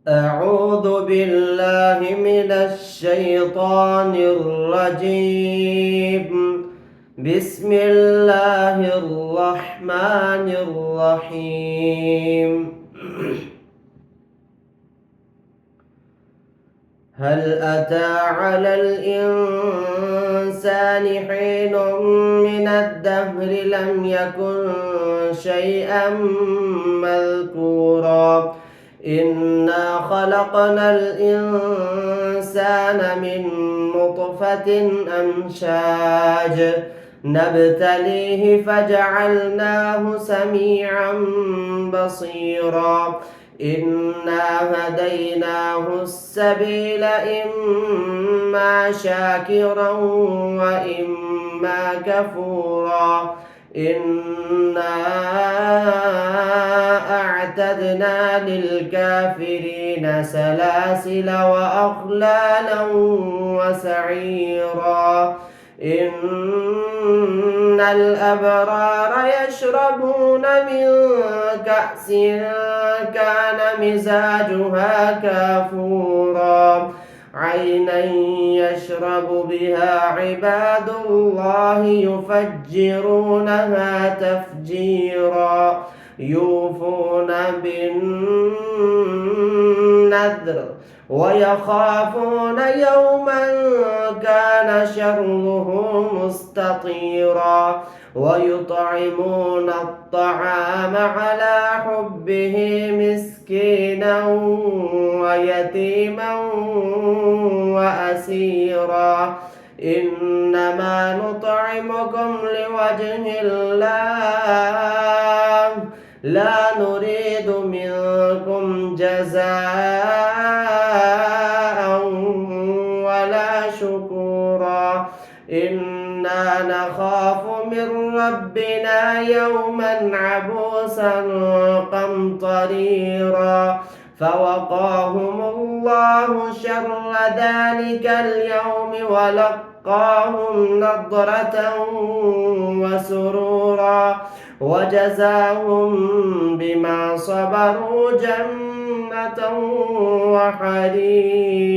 أعوذ بالله من الشيطان الرجيم. بسم الله الرحمن الرحيم. هل أتى على الإنسان حين من الدهر لم يكن شيئا مذكورا إنا خلقنا الإنسان من نطفة أمشاج نبتليه فجعلناه سميعا بصيرا إنا هديناه السبيل إما شاكرا وإما كفورا إنا أعتدنا للكافرين سلاسل وأغلالا وسعيرا إن الأبرار يشربون من كأس كان مزاجها كافورا عينا يشرب بها عباد الله يفجرونها تفجيرا يوفون بالنذر ويخافون يوما كان شره مستطيرا ويطعمون الطعام على حبه مسكينا ويتيما وأسيرا إنما نطعمكم لوجه الله لا نريد منكم جزاء ولا شكورا إنا نخاف من ربنا يوما عبوسا قمطريرا فوقاهم الله شر ذلك اليوم ولقاهم نضرة وسرورا وجزاهم بما صبروا جنة وحريرا.